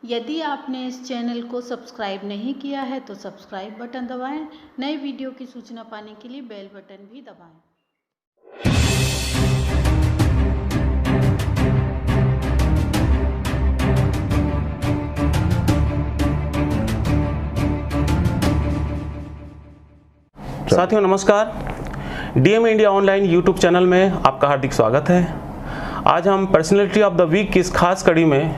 यदि आपने इस चैनल को सब्सक्राइब नहीं किया है तो सब्सक्राइब बटन दबाएं। नए वीडियो की सूचना पाने के लिए बेल बटन भी दबाएं। साथियों नमस्कार, DM India online YouTube channel में आपका हार्दिक स्वागत है। आज हम पर्सनैलिटी ऑफ द वीक की इस खास कड़ी में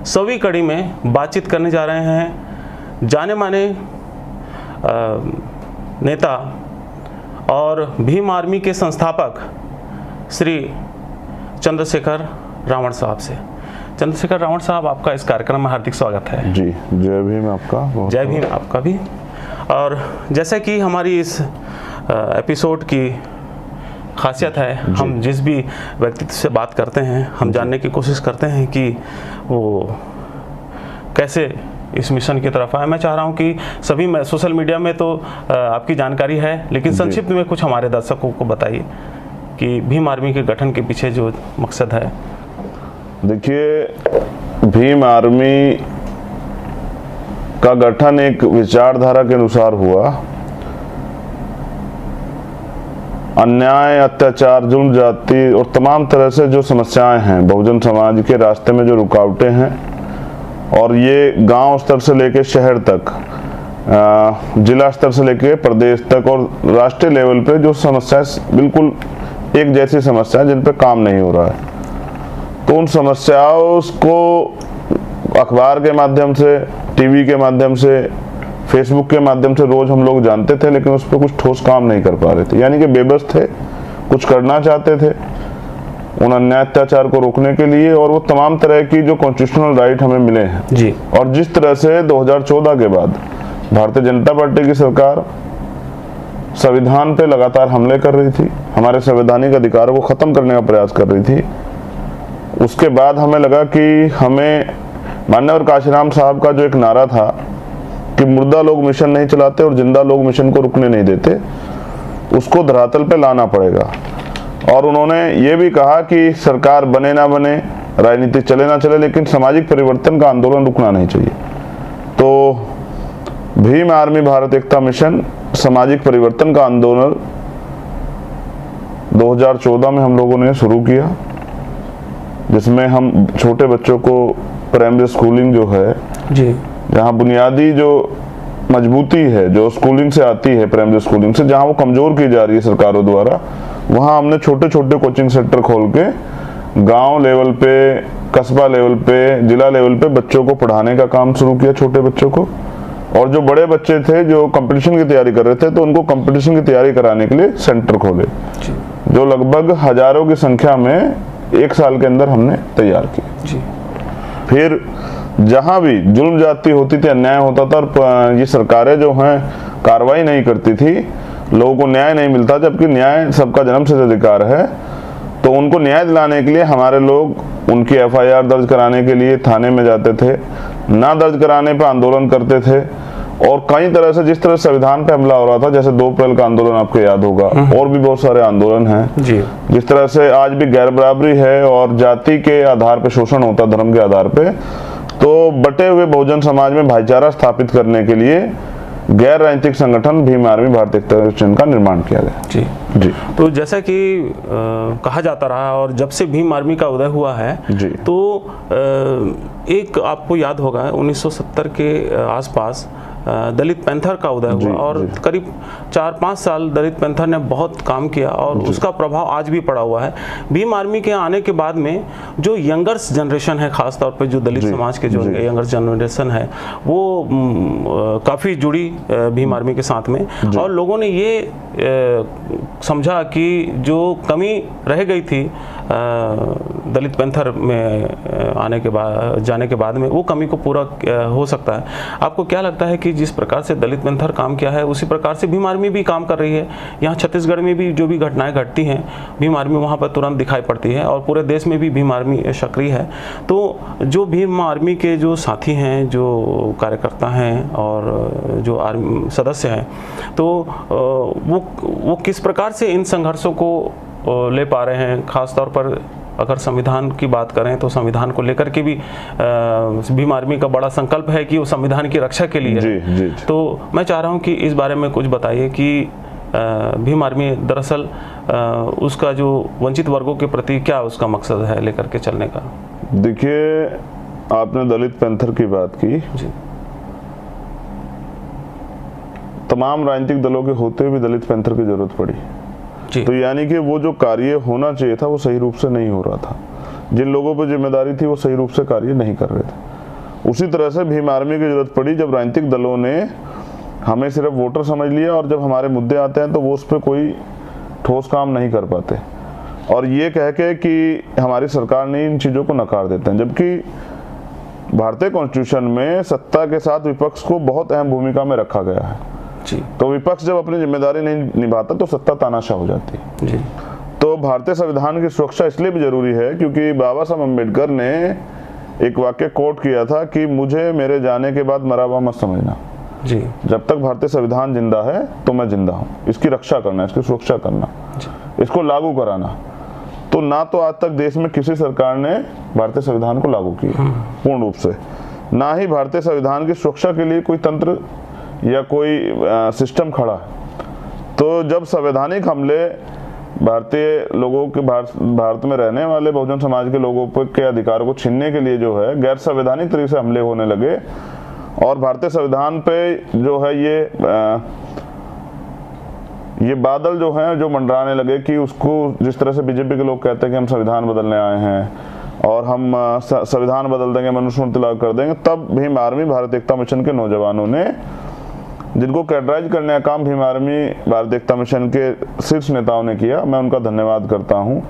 100वीं कड़ी में बातचीत करने जा रहे हैं जाने माने नेता और भीम आर्मी के संस्थापक श्री चंद्रशेखर रावण साहब से। चंद्रशेखर रावण साहब, आपका इस कार्यक्रम में हार्दिक स्वागत है। जी, जय भीम आपका। जय भीम आपका भी। और जैसे कि हमारी इस एपिसोड की खासियत है, हम जिस भी व्यक्ति से बात करते हैं हम जानने की कोशिश करते हैं कि वो कैसे इस मिशन की तरफ आए। मैं चाह रहा हूं कि सभी में सोशल मीडिया में तो आपकी जानकारी है, लेकिन संक्षिप्त में कुछ हमारे दर्शकों को बताइए कि भीम आर्मी के गठन के पीछे जो मकसद है। देखिए, भीम आर्मी का गठन एक विचारधारा के अनुसार हुआ। अन्याय, अत्याचार, जुल्म, जाति और तमाम तरह से जो समस्याएं हैं बहुजन समाज के रास्ते में, जो रुकावटें हैं, और ये गांव स्तर से लेकर शहर तक, जिला स्तर से लेकर प्रदेश तक और राष्ट्रीय लेवल पे जो समस्याएं बिल्कुल एक जैसी समस्याएं जिन पे काम नहीं हो रहा है, तो उन समस्याओं को अखबार के माध्यम से, टीवी के माध्यम से, फेसबुक के माध्यम से रोज हम लोग जानते थे, लेकिन उस पर कुछ ठोस काम नहीं कर पा रहे थे। यानी कि बेबस थे, कुछ करना चाहते थे उन अन्याय अत्याचार को रोकने के लिए, और वो तमाम तरह की जो कॉन्स्टिट्यूशनल राइट हमें मिले हैं जी। और जिस तरह से 2014 के बाद भारतीय जनता पार्टी की सरकार संविधान पे लगातार हमले कर रही थी, हमारे संवैधानिक अधिकारों को खत्म करने का प्रयास कर रही थी, उसके बाद हमें लगा कि हमें माननीय काशीराम साहब का जो एक नारा था कि मुर्दा लोग मिशन नहीं चलाते और जिंदा लोग मिशन को रुकने नहीं देते, उसको धरातल पे लाना पड़ेगा। और उन्होंने ये भी कहा कि सरकार बने ना बने, राजनीति चले ना चले, लेकिन सामाजिक परिवर्तन का आंदोलन रुकना नहीं चाहिए। तो भीम आर्मी भारत एकता मिशन सामाजिक परिवर्तन का आंदोलन 2014 में हम लोगों ने शुरू किया, जिसमें हम छोटे बच्चों को प्राइमरी स्कूलिंग जो है जी, जहाँ बुनियादी जो मजबूती है जो स्कूलिंग से आती है, प्राइमरी स्कूलिंग से, जहाँ वो कमजोर की जा रही है सरकारों द्वारा, वहाँ हमने छोटे छोटे कोचिंग सेंटर खोल के गांव लेवल पे, कस्बा लेवल पे, जिला लेवल पे बच्चों को पढ़ाने का काम शुरू किया, छोटे बच्चों को। और जो बड़े बच्चे थे जो कंपटीशन की तैयारी कर रहे थे, तो उनको कंपटीशन की तैयारी कराने के लिए सेंटर खोले, जो लगभग हजारों की संख्या में 1 साल के अंदर हमने तैयार किए। फिर जहां भी जुल्म जाति होती थी, अन्याय होता था, और ये सरकारें जो हैं कार्रवाई नहीं करती थी, लोगों को न्याय नहीं मिलता, जबकि न्याय सबका जन्मसिद्ध अधिकार है, तो उनको न्याय दिलाने के लिए हमारे लोग उनकी FIR दर्ज कराने के लिए थाने में जाते थे, ना दर्ज कराने पर आंदोलन करते थे, और कई तरह से, जिस तरह संविधान पे हमला हो रहा था, जैसे 2 अप्रैल का आंदोलन आपको याद होगा, और भी बहुत सारे आंदोलन हैं जी। जिस तरह से आज भी गैर बराबरी है और जाति के आधार पे शोषण होता, धर्म के आधार पे, तो बटे हुए बहुजन समाज में भाईचारा स्थापित करने के लिए गैर राजनीतिक संगठन भीम आर्मी भारत एकता मिशन का निर्माण किया गया जी जी। तो जैसा कि कहा जाता रहा, और जब से भीम आर्मी का उदय हुआ है जी, तो एक आपको याद होगा 1970 के आसपास दलित पैंथर का उदय हुआ, और करीब 4-5 साल दलित पैंथर ने बहुत काम किया, और उसका प्रभाव आज भी पड़ा हुआ है। भीम आर्मी के आने के बाद में जो यंगर्स जनरेशन है, खास तौर पे जो दलित समाज के जो यंगर्स जनरेशन है, वो काफ़ी जुड़ी भीम आर्मी के साथ में, और लोगों ने ये समझा कि जो कमी रह गई थी दलित पैंथर में आने के बाद, जाने के बाद में, वो कमी को पूरा हो सकता है। आपको क्या लगता है कि जिस प्रकार से दलित पैंथर काम किया है, उसी प्रकार से भीम आर्मी भी काम कर रही है? यहाँ छत्तीसगढ़ में भी जो भी घटनाएं घटती हैं, भीम आर्मी वहाँ पर तुरंत दिखाई पड़ती है, और पूरे देश में भी भीम आर्मी सक्रिय है। तो जो भीम आर्मी के जो साथी हैं, जो कार्यकर्ता हैं और जो आर्मी सदस्य हैं, तो वो किस प्रकार से इन संघर्षों को ले पा रहे हैं? खास तौर पर अगर संविधान की बात करें तो संविधान को लेकर के भी भीम आर्मी का बड़ा संकल्प है कि वो संविधान की रक्षा के लिए है। तो मैं चाह रहा हूँ कि इस बारे में कुछ बताइए कि भीम आर्मी दरअसल उसका जो वंचित वर्गों के प्रति क्या उसका मकसद है लेकर के चलने का। देखिए, आपने दलित पैंथर की बात की जी। तमाम राजनीतिक दलों के होते हुए भी दलित पैंथर की जरूरत पड़ी जी। तो यानी कि वो जो कार्य होना चाहिए था वो सही रूप से नहीं हो रहा था। जिन लोगों पर जिम्मेदारी थी वो सही रूप से कार्य नहीं कर रहे थे। उसी तरह से भीम आर्मी की जरूरत पड़ी जब राजनीतिक दलों ने हमें सिर्फ वोटर समझ लिया और जब हमारे मुद्दे आते हैं तो वो उस पर कोई ठोस काम नहीं कर पाते और ये कह के कि हमारी सरकार ने इन चीज़ों को नकार देते हैं। जबकि भारतीय कॉन्स्टिट्यूशन में सत्ता के साथ विपक्ष को बहुत अहम भूमिका में रखा गया है जी। तो विपक्ष जब अपनी जिम्मेदारी नहीं निभाता तो सत्ता तानाशाह हो जाती है जी। तो भारतीय संविधान की सुरक्षा इसलिए भी जरूरी है क्योंकि बाबा साहब अम्बेडकर ने एक वाक्य कोट किया था कि मुझे मेरे जाने के बाद मरा हुआ मत समझना जी। जब तक भारतीय संविधान जिंदा है तो मैं जिंदा हूँ। इसकी रक्षा करना, इसकी सुरक्षा करना, इसको लागू कराना। तो ना तो आज तक देश में किसी सरकार ने भारतीय संविधान को लागू किया पूर्ण रूप से, ना ही भारतीय संविधान की सुरक्षा के लिए कोई तंत्र या कोई सिस्टम खड़ा है। तो जब संवैधानिक हमले भारतीय लोगों के भारत में रहने वाले बहुजन समाज के लोगों के अधिकारों को छीनने के लिए जो है गैर संवैधानिक तरीके से हमले होने लगे और भारतीय संविधान पे जो है ये बादल जो हैं जो मंडराने लगे कि उसको जिस तरह से बीजेपी के लोग कहते हैं कि हम संविधान बदलने आए हैं और हम संविधान बदल देंगे, मनुस्मृति लागू कर देंगे, तब भीम आर्मी भारत एकता मिशन के नौजवानों ने, जिनको कैडराइज करने का काम भीम आर्मी भारत एकता मिशन के शीर्ष नेताओं ने किया, मैं उनका धन्यवाद करता हूं।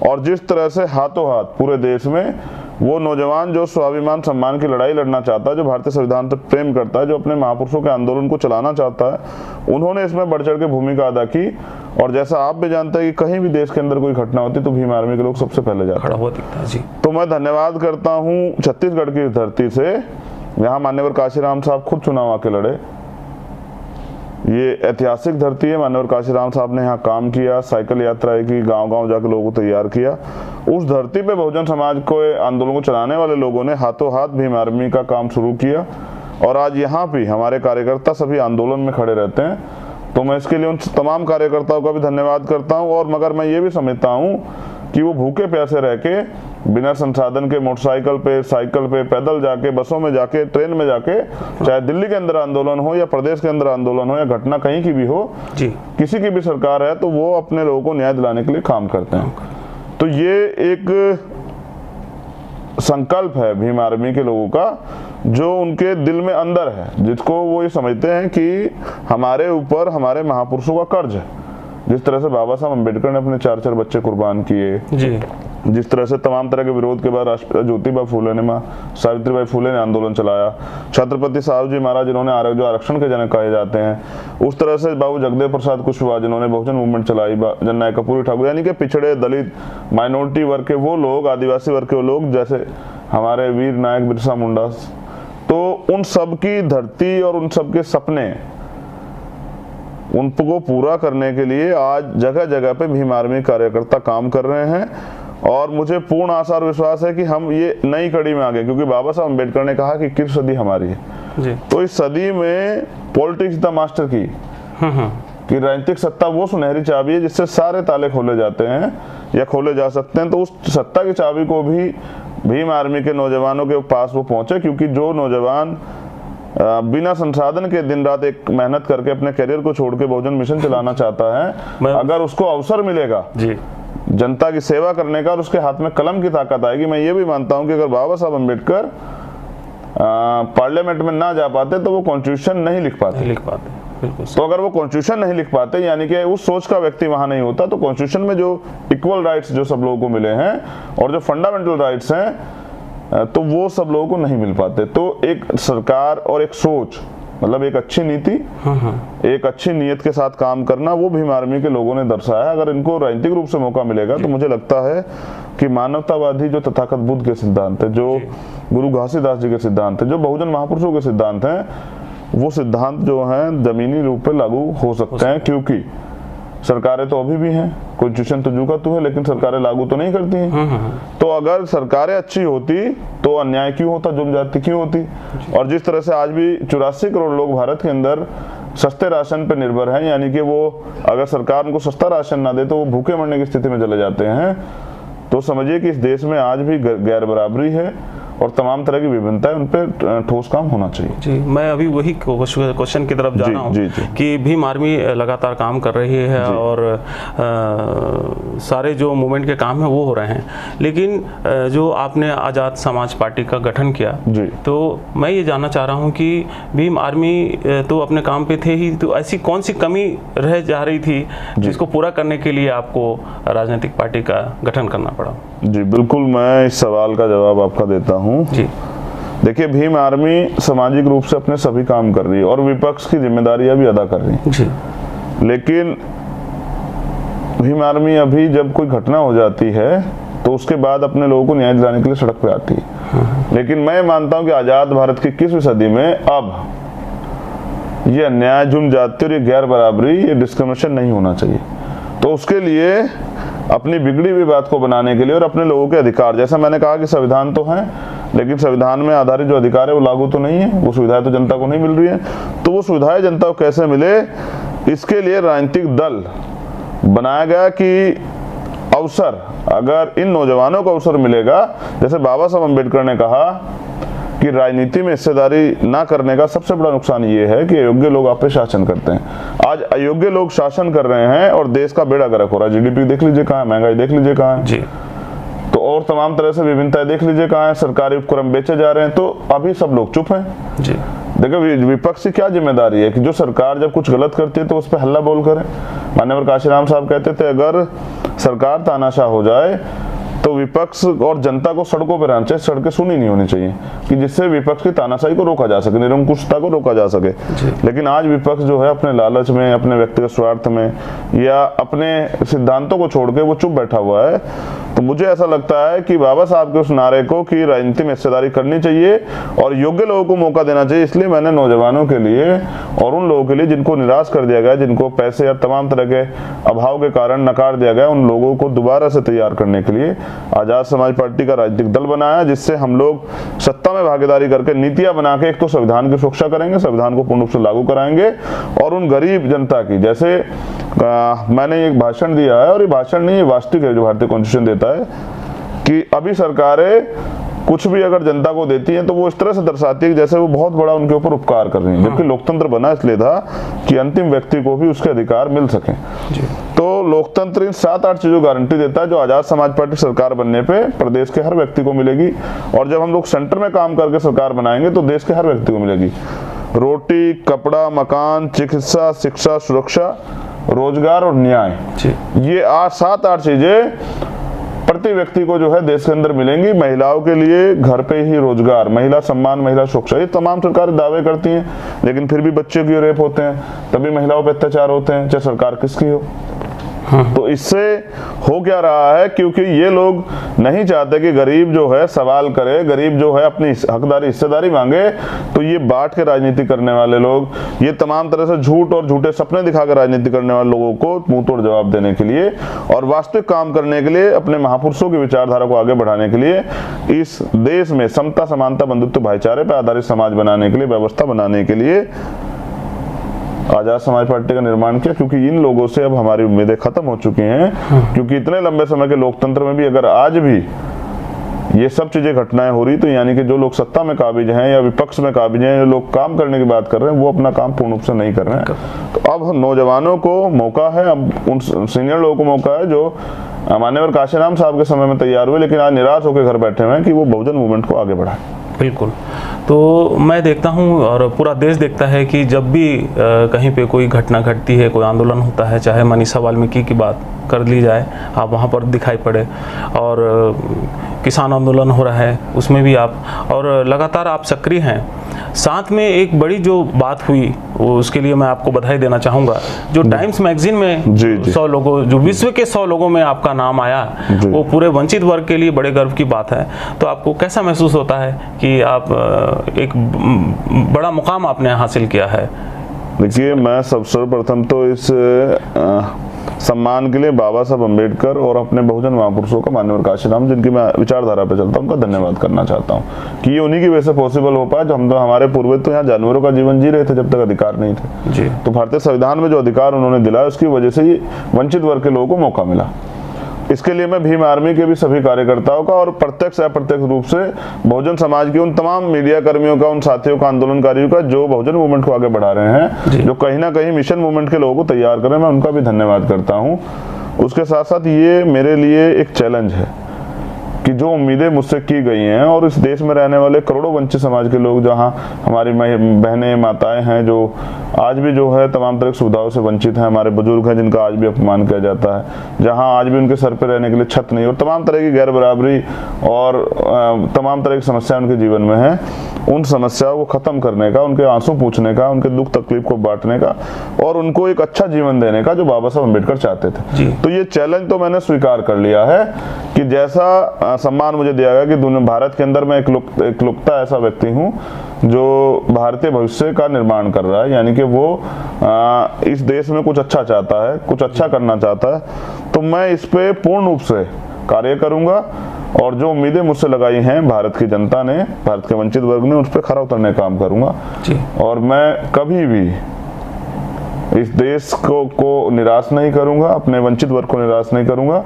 और जिस तरह से हाथों हाथ पूरे देश में वो नौजवान जो स्वाभिमान सम्मान की लड़ाई लड़ना चाहता है, जो भारतीय संविधान से प्रेम करता है, जो अपने महापुरुषों के आंदोलन को चलाना चाहता है, उन्होंने इसमें बढ़ चढ़ के भूमिका अदा की। और जैसा आप भी जानते हैं कि कहीं भी देश के अंदर कोई घटना होती तो भीम आर्मी के लोग सबसे पहले जाते हैं। तो मैं धन्यवाद करता हूँ छत्तीसगढ़ की धरती से, यहाँ मान्यवर काशीराम साहब खुद चुनाव आके लड़े। ये ऐतिहासिक धरती है। मान्यवर काशीराम साहब ने यहाँ काम किया, साइकिल यात्रा की, गांव-गांव जाकर लोगों को तैयार किया। उस धरती पे बहुजन समाज को आंदोलन को चलाने वाले लोगों ने हाथों हाथ भीम आर्मी का काम शुरू किया और आज यहाँ भी हमारे कार्यकर्ता सभी आंदोलन में खड़े रहते हैं। तो मैं इसके लिए उन तमाम कार्यकर्ताओं का भी धन्यवाद करता हूँ। और मगर मैं ये भी समझता हूँ कि वो भूखे प्यासे रह के बिना संसाधन के मोटरसाइकिल पे, साइकिल पे, पैदल जाके, बसों में जाके, ट्रेन में जाके, चाहे दिल्ली के अंदर आंदोलन हो या प्रदेश के अंदर आंदोलन हो या घटना कहीं की भी हो जी, किसी की भी सरकार है तो वो अपने लोगों को न्याय दिलाने के लिए काम करते हैं। तो ये एक संकल्प है भीम आर्मी के लोगों का जो उनके दिल में अंदर है, जिसको वो ये समझते हैं कि हमारे ऊपर हमारे महापुरुषों का कर्ज है। जिस तरह से बाबा साहब अम्बेडकर ने अपने 4-4 बच्चे कुर्बान किए जी, जिस तरह से तमाम तरह के विरोध के बाद राष्ट्रपिता ज्योतिबा फूले ने, माँ सावित्रीबाई फूले ने आंदोलन चलाया, छत्रपति साहब जी महाराज जिन्होंने जो आरक्षण के जनक कहे जाते हैं, उस तरह से बाबू जगदेव प्रसाद कुशवाहा जिन्होंने बहुजन मूवमेंट चलाई, जननायक कर्पूरी ठाकुर, यानी कि पिछड़े, दलित, माइनॉरिटी वर्ग के वो लोग, आदिवासी वर्ग के वो लोग, जैसे हमारे वीर नायक बिरसा मुंडा, तो उन सब की धरती और उन सब के सपने उनको पूरा करने के लिए आज जगह जगह पे भीम आर्मी कार्यकर्ता काम कर रहे हैं। और मुझे पूर्ण आशा और विश्वास है कि हम ये नई कड़ी में आ गए, क्योंकि बाबा साहब अम्बेडकर ने कहा कि किर सदी हमारी है जी। तो इस सदी में पॉलिटिक्स द मास्टर की कि राजनीतिक सत्ता वो सुनहरी चाबी है जिससे सारे ताले खोले जाते हैं या खोले जा सकते हैं। तो उस सत्ता की चाबी को भी भीम आर्मी के नौजवानों के पास वो पहुंचे, क्योंकि जो नौजवान बिना संसाधन के दिन रात एक मेहनत करके अपने करियर को छोड़ के बहुजन मिशन चलाना चाहता है, अगर उसको अवसर मिलेगा जी जनता की सेवा करने का और उसके हाथ में कलम की ताकत आएगी। मैं ये भी मानता हूं कि अगर बाबा साहब अम्बेडकर पार्लियामेंट में ना जा पाते तो वो कॉन्स्टिट्यूशन नहीं लिख पाते। तो अगर वो कॉन्स्टिट्यूशन नहीं लिख पाते, यानी कि उस सोच का व्यक्ति वहां नहीं होता, तो कॉन्स्टिट्यूशन में जो इक्वल राइट्स जो सब लोगों को मिले हैं और जो फंडामेंटल राइट्स हैं तो वो सब लोगों को नहीं मिल पाते। तो एक सरकार और एक सोच, मतलब एक अच्छी नीति, एक अच्छी नीयत के साथ काम करना, वो भीम आर्मी के लोगों ने दर्शाया। अगर इनको राजनीतिक रूप से मौका मिलेगा तो मुझे लगता है कि मानवतावादी जो तथागत बुद्ध के सिद्धांत है, जो गुरु घासीदास जी के सिद्धांत है, जो बहुजन महापुरुषों के सिद्धांत हैं, वो सिद्धांत जो हैं जमीनी रूप पे लागू हो सकते हैं। क्योंकि सरकारें तो अभी भी हैं, कॉन्स्टिट्यूशन तो जू का तू है, लेकिन सरकारें लागू तो नहीं करती हैं। तो अगर सरकारें अच्छी होती तो अन्याय क्यों होता, जुल्म ज्यादती क्यों होती? और जिस तरह से आज भी 84 करोड़ लोग भारत के अंदर सस्ते राशन पर निर्भर हैं, यानी कि वो अगर सरकार उनको सस्ता राशन ना दे तो वो भूखे मरने की स्थिति में चले जाते हैं, तो समझिए कि इस देश में आज भी गैर बराबरी है और तमाम तरह की विभिन्नता है, उन पर ठोस काम होना चाहिए। जी, मैं अभी वही क्वेश्चन की तरफ जा रहा हूँ कि भीम आर्मी लगातार काम कर रही है और सारे जो मूवमेंट के काम है वो हो रहे हैं, लेकिन जो आपने आज़ाद समाज पार्टी का गठन किया, तो मैं ये जानना चाह रहा हूँ कि भीम आर्मी तो अपने काम पे थे ही, तो ऐसी कौन सी कमी रह जा रही थी जिसको पूरा करने के लिए आपको राजनीतिक पार्टी का गठन करना पड़ा? जी बिल्कुल, मैं इस सवाल का जवाब आपका देता हूँ। जी देखिए, भीम आर्मी सामाजिक रूप से अपने सभी काम कर रही है और विपक्ष की जिम्मेदारियां भी अदा कर रही है जी, लेकिन भीम आर्मी अभी जब कोई घटना हो जाती है तो उसके बाद अपने लोगों को न्याय दिलाने के लिए सड़क पे आती है। लेकिन मैं मानता हूं कि आजाद भारत की 21वीं सदी में अब ये अन्याय, जुल्म, ज्यादती और ये गैर बराबरी, ये डिस्क्रिमिनेशन नहीं होना चाहिए। तो उसके लिए अपनी बिगड़ी हुई बात को बनाने के लिए और अपने लोगों के अधिकार, जैसा मैंने कहा कि संविधान तो है लेकिन संविधान में आधारित जो अधिकार है वो लागू तो नहीं है, वो सुविधाएं तो जनता को नहीं मिल रही है। तो वो सुविधाएं जनता को कैसे मिले, इसके लिए राजनीतिक दल बनाया गया कि अवसर, अगर इन नौजवानों को अवसर मिलेगा, जैसे बाबा साहब अम्बेडकर ने कहा कि राजनीति में हिस्सेदारी ना करने का सबसे बड़ा नुकसान ये है कि अयोग्य लोग आप पे शासन करते हैं। आज अयोग्य लोग शासन कर रहे हैं और देश का बेड़ा गर्क हो रहा है। जीडीपी देख लीजिए कहाँ है, महंगाई देख लीजिए कहाँ है जी, तो और तमाम तरह से विभिन्नताएं देख लीजिए कहाँ है, सरकारी उपक्रम बेचे जा रहे हैं, तो अभी सब लोग चुप हैं। जी, देखो विपक्ष की क्या जिम्मेदारी है कि जो सरकार जब कुछ गलत करती है तो उस पर हल्ला बोल करें। माननीय काशीराम साहब कहते थे अगर सरकार तानाशाह हो जाए तो विपक्ष और जनता को सड़कों पर आना चाहिए, सड़कें सुनी नहीं होनी चाहिए कि जिससे विपक्ष की तानाशाही को रोका जा सके, निरंकुशता को रोका जा सके। लेकिन आज विपक्ष जो है अपने लालच में, अपने व्यक्तिगत स्वार्थ में या अपने सिद्धांतों को छोड़ के वो चुप बैठा हुआ है। तो मुझे ऐसा लगता है कि बाबा साहब के उस नारे को कि राजनीति में हिस्सेदारी करनी चाहिए और योग्य लोगों को मौका देना चाहिए, इसलिए मैंने नौजवानों के लिए और उन लोगों के लिए जिनको निराश कर दिया गया, जिनको पैसे या तमाम तरह के अभाव के कारण नकार दिया गया, उन लोगों को दोबारा से तैयार करने के लिए आजाद समाज पार्टी का राजनीतिक दल बनाया, जिससे हम लोग सत्ता में भागीदारी करके नीतियां बना के एक तो संविधान की सुरक्षा करेंगे, संविधान को पूर्ण रूप से लागू कराएंगे और उन गरीब जनता की, जैसे मैंने एक भाषण दिया है और ये भाषण नहीं, ये वास्तविक है जो भारतीय कॉन्स्टिट्यूशन देता है कि अभी सरकारें कुछ भी अगर जनता को देती हैं तो वो इस तरह से दर्शाती है जैसे वो बहुत बड़ा उनके ऊपर उपकार कर रही है, जबकि लोकतंत्र बना इसलिए था कि अंतिम व्यक्ति को भी उसके अधिकार मिल सके। तो लोकतंत्र इन 7-8 चीजों गारंटी देता है जो आजाद समाज पार्टी सरकार बनने पे प्रदेश के हर व्यक्ति को मिलेगी, और जब हम लोग सेंटर में काम करके सरकार बनाएंगे तो देश के हर व्यक्ति को मिलेगी। रोटी, कपड़ा, मकान, चिकित्सा, शिक्षा, सुरक्षा, रोजगार और न्याय, ये 7-8 चीजें प्रति व्यक्ति को जो है देश के अंदर मिलेंगी। महिलाओं के लिए घर पे ही रोजगार, महिला सम्मान, महिला सुरक्षा, ये तमाम सरकारें दावे करती हैं, लेकिन फिर भी बच्चे की रेप होते हैं, तभी महिलाओं पे अत्याचार होते हैं, चाहे सरकार किसकी हो। तो इससे हो क्या रहा है, क्योंकि ये लोग नहीं चाहते कि गरीब जो है सवाल करे, गरीब जो है अपनी हकदारी, हिस्सेदारी मांगे, तो ये बांट के राजनीति करने वाले लोग, ये तमाम तरह से झूठ और झूठे सपने दिखाकर राजनीति करने वाले लोगों को मुंह तोड़ जवाब देने के लिए और वास्तविक काम करने के लिए, अपने महापुरुषों की विचारधारा को आगे बढ़ाने के लिए, इस देश में समता, समानता, बंधुत्व, भाईचारे पर आधारित समाज बनाने के लिए, व्यवस्था बनाने के लिए आजाद समाज पार्टी का निर्माण किया। क्योंकि इन लोगों से अब हमारी उम्मीदें खत्म हो चुकी हैं, क्योंकि इतने लंबे समय के लोकतंत्र में भी अगर आज भी ये सब चीजें घटनाएं हो रही, तो यानी कि जो लोग सत्ता में काबिज हैं या विपक्ष में काबिज हैं, जो लोग काम करने की बात कर रहे हैं, वो अपना काम पूर्ण रूप से नहीं कर रहे हैं। तो अब नौजवानों को मौका है, अब उन सीनियर लोगों को मौका है जो माननीय काशीराम साहब के समय में तैयार हुए लेकिन आज निराश होकर घर बैठे हुए हैं, कि वो बहुजन मूवमेंट को आगे बढ़ाए। बिल्कुल। तो मैं देखता हूँ और पूरा देश देखता है कि जब भी कहीं पे कोई घटना घटती है, कोई आंदोलन होता है, चाहे मनीषा वाल्मीकि की बात कर ली जाए, आप वहाँ पर दिखाई पड़े, और किसान आंदोलन हो रहा है उसमें भी आप, और लगातार आप सक्रिय हैं। साथ में एक बड़ी जो बात हुई, उसके लिए मैं आपको बधाई देना चाहूँगा, जो टाइम्स मैगजीन में 100 लोगों, जो विश्व के 100 लोगों में आपका नाम आया, वो पूरे वंचित वर्ग के लिए बड़े गर्व की बात है। तो आपको कैसा महसूस होता है कि आप एक बड़ा मुकाम आपने हासिल किया है? देखिए, मैं सर्वप्रथम तो इस सम्मान के लिए बाबा साहब अम्बेडकर और अपने बहुजन महापुरुषों का माननीय काशीराम, जिनकी मैं विचारधारा पे चलता हूँ, उनका धन्यवाद करना चाहता हूँ कि ये उन्हीं की वजह से पॉसिबल हो पाया। जो हम तो हमारे पूर्वज तो यहाँ जानवरों का जीवन जी रहे थे जब तक अधिकार नहीं थे जी। तो भारतीय संविधान में जो अधिकार उन्होंने दिलाया उसकी वजह से ही वंचित वर्ग के लोगों को मौका मिला। इसके लिए मैं भीम आर्मी के भी सभी कार्यकर्ताओं का और प्रत्यक्ष अप्रत्यक्ष रूप से बहुजन समाज के उन तमाम मीडिया कर्मियों का, उन साथियों का, आंदोलनकारियों का जो बहुजन मूवमेंट को आगे बढ़ा रहे हैं, जो कहीं ना कहीं मिशन मूवमेंट के लोगों को तैयार कर रहे हैं, मैं उनका भी धन्यवाद करता हूं। उसके साथ साथ ये मेरे लिए एक चैलेंज है कि जो उम्मीदें मुझसे की गई हैं और इस देश में रहने वाले करोड़ों वंचित समाज के लोग, जहां हमारी बहनें माताएं हैं जो आज भी जो है तमाम तरह की सुविधाओं से वंचित हैं, हमारे बुजुर्ग हैं जिनका आज भी अपमान किया जाता है, जहां आज भी उनके सर पर रहने के लिए छत नहीं, और तमाम तरह की गैर बराबरी और तमाम तरह की समस्याएं उनके जीवन में है, उन समस्याओं को खत्म करने का, उनके आंसू पूछने का, उनके दुख तकलीफ को बांटने का और उनको एक अच्छा जीवन देने का जो बाबा साहब अम्बेडकर चाहते थे। तो ये चैलेंज तो मैंने स्वीकार कर लिया है कि जैसा सम्मान मुझे दिया गया कि दुनिया भारत के अंदर मैं एकलौता ऐसा व्यक्ति हूँ जो भारतीय भविष्य का निर्माण कर रहा है, यानी कि वो इस देश में कुछ अच्छा चाहता है, कुछ अच्छा करना चाहता है, तो मैं इस पे पूर्ण रूप से कार्य करूंगा और जो उम्मीदें मुझसे लगाई हैं भारत की जनता ने, भारत के वंचित वर्ग ने, उस पर खरा उतरने का काम करूंगा और मैं कभी भी इस देश को निराश नहीं करूंगा, अपने वंचित वर्ग को निराश नहीं करूंगा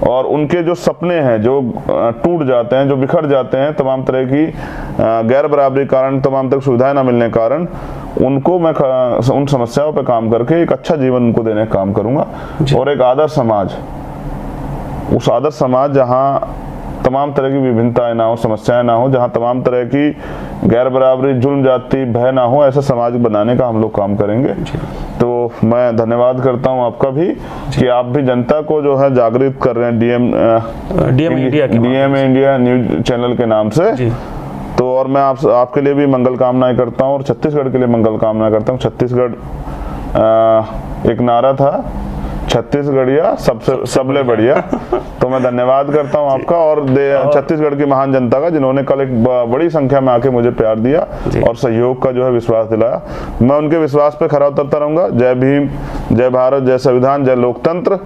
और उनके जो सपने हैं जो टूट जाते हैं, जो बिखर जाते हैं तमाम तरह की गैर बराबरी कारण, तमाम तरह की सुविधाएं ना मिलने के कारण, उनको मैं उन समस्याओं पर काम करके एक अच्छा जीवन उनको देने का काम करूंगा और एक आदर्श समाज, उस आदर्श समाज जहाँ तमाम तरह की विभिन्नताएं ना हो, समस्याएं ना हो, जहां तमाम तरह की गैर बराबरी, जुल्म, जाति, भय ना हो, ऐसा समाज बनाने का हम लोग काम करेंगे। तो मैं धन्यवाद करता हूं आपका भी कि आप भी जनता को जो है जागृत कर रहे हैं डीएम इंडिया न्यूज चैनल के नाम से। तो और मैं आपके लिए भी मंगल कामनाएं करता हूं और छत्तीसगढ़ के लिए मंगल कामनाएं करता हूं। छत्तीसगढ़ एक नारा था, छत्तीसगढ़िया सबले बढ़िया। तो मैं धन्यवाद करता हूं आपका और छत्तीसगढ़ की महान जनता का, जिन्होंने कल एक बड़ी संख्या में आके मुझे प्यार दिया और सहयोग का जो है विश्वास दिलाया। मैं उनके विश्वास पे खरा उतरता रहूंगा। जय भीम, जय भारत, जय संविधान, जय लोकतंत्र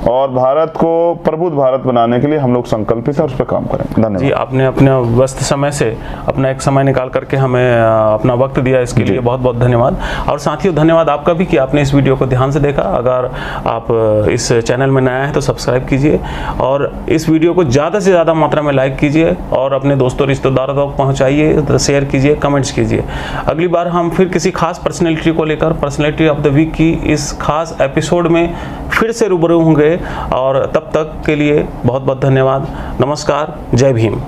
और भारत को प्रबुद्ध भारत बनाने के लिए हम लोग संकल्पित हैं, उस पर काम करेंगे। धन्यवाद जी। आपने अपने व्यस्त समय से अपना एक समय निकाल करके हमें अपना वक्त दिया, इसके लिए बहुत बहुत धन्यवाद। और साथियों धन्यवाद आपका भी कि आपने इस वीडियो को ध्यान से देखा। अगर आप इस चैनल में नया है तो सब्सक्राइब कीजिए और इस वीडियो को ज़्यादा से ज़्यादा मात्रा में लाइक कीजिए और अपने दोस्तों रिश्तेदारों तक पहुँचाइए, शेयर कीजिए, कमेंट्स कीजिए। अगली बार हम फिर किसी खास पर्सनैलिटी को लेकर पर्सनैलिटी ऑफ द वीक की इस खास एपिसोड में फिर से रूबरू होंगे और तब तक के लिए बहुत बहुत धन्यवाद। नमस्कार, जय भीम।